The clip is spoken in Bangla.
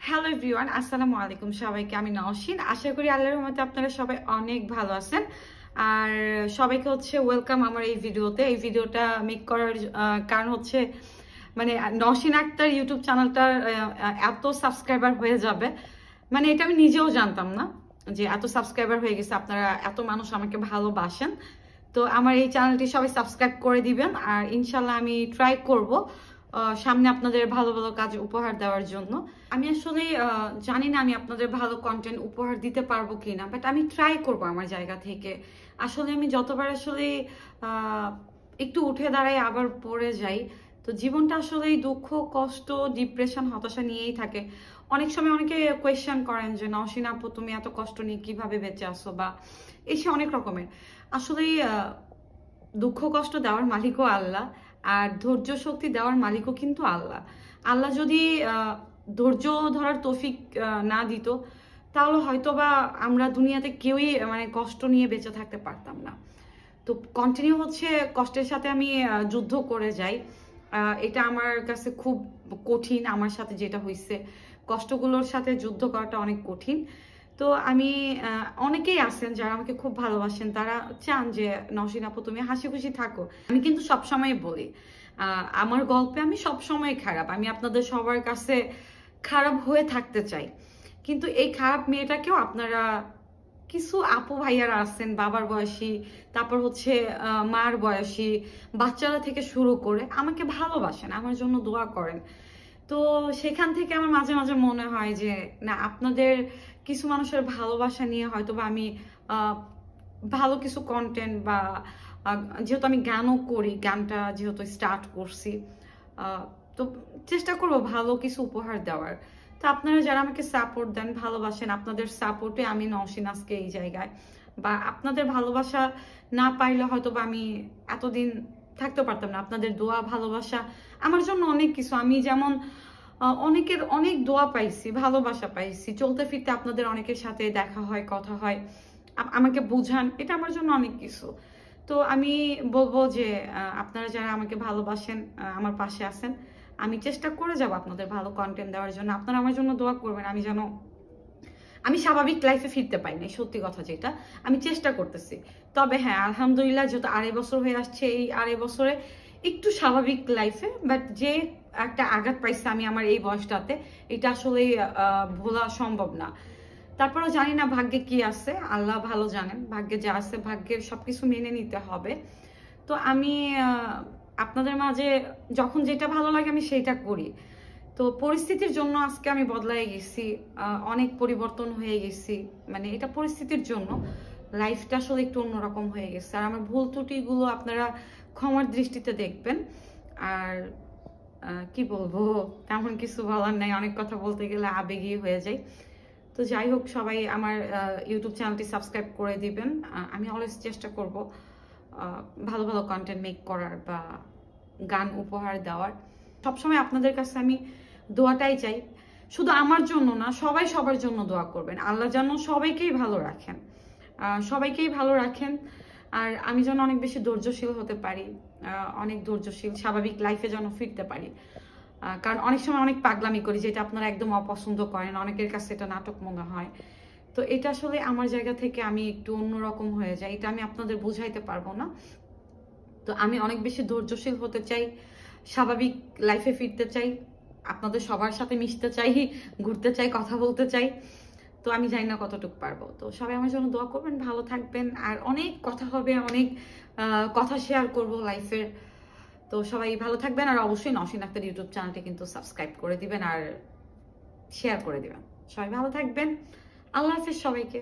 হ্যালো এভরিওয়ান, আসসালামু আলাইকুম সবাইকে। আমি নওশিন। আশা করি আল্লাহর রহমতে আপনারা সবাই অনেক ভালো আছেন। আর সবাইকে ওয়েলকাম আমার এই ভিডিওতে। এই ভিডিওটা মেক করার কারণ মানে নওশিন আক্তার ইউটিউব চ্যানেলটার এত সাবস্ক্রাইবার হয়ে যাবে, মানে এটা আমি নিজেও জানতাম না যে এত সাবস্ক্রাইবার হয়ে গেছে। আপনারা এত মানুষ আমাকে ভালোবাসেন, তো আমার এই চ্যানেলটি সবাই সাবস্ক্রাইব করে দিবেন। আর ইনশাল্লাহ আমি ট্রাই করব সামনে আপনাদের ভালো ভালো কাজ উপহার দেওয়ার জন্য। আমি আসলে জানি না আমি আপনাদের ভালো কন্টেন্ট উপহার দিতে পারবো কিনা, বাট আমি ট্রাই করব আমার জায়গা থেকে। আসলে আমি যতবার একটু উঠে দাঁড়াই আবার পড়ে যাই। তো জীবনটা আসলে দুঃখ, কষ্ট, ডিপ্রেশন, হতাশা নিয়েই থাকে। অনেক সময় অনেকে কোয়েশ্চেন করেন যে নওশিন আপু তুমি এত কষ্ট নিয়ে কিভাবে বেঁচে আসো, বা এসে অনেক রকমের। আসলে দুঃখ কষ্ট দেওয়ার মালিকও আল্লাহ, আর ধৈর্য শক্তি দেওয়ার মালিকও কিন্তু আল্লাহ। আল্লাহ যদি ধৈর্য ধরার তৌফিক না দিত, তাহলে হয়তোবা আমরা দুনিয়াতে কেউই মানে কষ্ট নিয়ে বেঁচে থাকতে পারতাম না। তো কন্টিনিউ কষ্টের সাথে আমি যুদ্ধ করে যাই। এটা আমার কাছে খুব কঠিন। আমার সাথে যেটা হয়েছে, কষ্টগুলোর সাথে যুদ্ধ করাটা অনেক কঠিন। তো আমি অনেকেই আছেন যারা আমাকে খুব ভালোবাসেন, তারা চান যে নওশিন আপু তুমি হাসি খুশি থাকো। আমি কিন্তু সবসময় বলি আমার গল্পে আমি সবসময় খারাপ, আমি আপনাদের সবার কাছে খারাপ হয়ে থাকতে চাই। কিন্তু এই খারাপ মেয়েটাকেও আপনারা কিছু আপু ভাইয়ারা আছেন বাবার বয়সী, তারপর মার বয়সী বাচ্চারা থেকে শুরু করে আমাকে ভালোবাসেন, আমার জন্য দোয়া করেন। তো সেখান থেকে আমার মাঝে মাঝে মনে হয় যে না, আপনাদের কিছু মানুষের ভালোবাসা নিয়ে হয়তো বা আমি ভালো কিছু কন্টেন্ট বা যেহেতু আমি গানও করি, গানটা যেহেতু স্টার্ট করছি, তো চেষ্টা করব ভালো কিছু উপহার দেওয়ার। তো আপনারা যারা আমাকে সাপোর্ট দেন, ভালোবাসেন, আপনাদের সাপোর্টে আমি নওশিন আজকে এই জায়গায়। বা আপনাদের ভালোবাসা না পাইলে হয়তো বা আমি এতদিন থাকতে পারতাম না। আপনাদের দোয়া, ভালোবাসা আমার জন্য অনেক কিছু। আমি যেমন অনেকের অনেক দোয়া পাইছি, ভালোবাসা পাইছি, চলতে ফিরতে আপনাদের অনেকের সাথে দেখা হয়, কথা হয়, আমাকে বুঝান, এটা আমার জন্য অনেক কিছু। তো আমি বলবো যে আপনারা যারা আমাকে ভালোবাসেন, আমার পাশে আছেন, আমি চেষ্টা করে যাব আপনাদের ভালো কন্টেন্ট দেওয়ার জন্য। আপনারা আমার জন্য দোয়া করবেন, আমি স্বাভাবিক লাইফে ফিরতে পাই না, সত্যি কথা যেটা। আমি চেষ্টা করতেছি। তবে হ্যাঁ, আলহামদুলিল্লাহ, যেহেতু 2.5 বছর হয়ে আসছে, এই 2.5 বছরে একটু স্বাভাবিক লাইফে, বাট যে একটা আঘাত পাইছে আমি আমার এই বয়সটাতে, এটা আসলে ভোলা সম্ভব না। তারপরেও জানি না ভাগ্যে কি আছে, আল্লাহ ভালো জানেন। ভাগ্যে যা আছে, ভাগ্যের সবকিছু মেনে নিতে হবে। তো আমি আপনাদের মাঝে যখন যেটা ভালো লাগে আমি সেইটা করি। তো পরিস্থিতির জন্য আজকে আমি বদলাই গেছি, অনেক পরিবর্তন হয়ে গেছি। মানে এটা পরিস্থিতির জন্য লাইফটা আসলে একটু অন্যরকম হয়ে গেছে। আর আমার ভুল ত্রুটিগুলো আপনারা ক্ষমার দৃষ্টিতে দেখবেন। আর কি বলবো, তেমন কিছু বলার নাই। অনেক কথা বলতে গেলে আবেগী হয়ে যায়। তো যাই হোক, সবাই আমার ইউটিউব চ্যানেলটি সাবস্ক্রাইব করে দিবেন। আমি অলওয়েজ চেষ্টা করব ভালো ভালো কন্টেন্ট মেক করার বা গান উপহার দেওয়ার। সবসময় আপনাদের কাছে আমি দোয়াটাই চাই, শুধু আমার জন্য না, সবাই সবার জন্য দোয়া করবেন। আল্লাহ যেন সবাইকেই ভালো রাখেন, সবাইকেই ভালো রাখেন। আর আমি যেন অনেক বেশি ধৈর্যশীল হতে পারি, অনেক ধৈর্যশীল, স্বাভাবিক লাইফে যেন ফিরতে পারি। কারণ অনেক সময় অনেক পাগলামি করি, যেটা আপনারা একদম অপছন্দ করেন, অনেকের কাছে এটা নাটক মনে হয়। তো এটা আসলে আমার জায়গা থেকে আমি একটু অন্যরকম হয়ে যাই, এটা আমি আপনাদের বুঝাইতে পারবো না। তো আমি অনেক বেশি ধৈর্যশীল হতে চাই, স্বাভাবিক লাইফে ফিরতে চাই, আপনাদের সবার সাথে মিশতে চাই, ঘুরতে চাই, কথা বলতে চাই। তো আমি জানি না কতটুকু পারবো। তো সবাই আমার জন্য দোয়া করবেন, ভালো থাকবেন। আর অনেক কথা হবে, অনেক কথা শেয়ার করব লাইফের। তো সবাই ভালো থাকবেন। আর অবশ্যই নওশিন আক্তার ইউটিউব চ্যানেলটি কিন্তু সাবস্ক্রাইব করে দিবেন আর শেয়ার করে দিবেন। সবাই ভালো থাকবেন। আল্লাহ হাফেজ সবাইকে।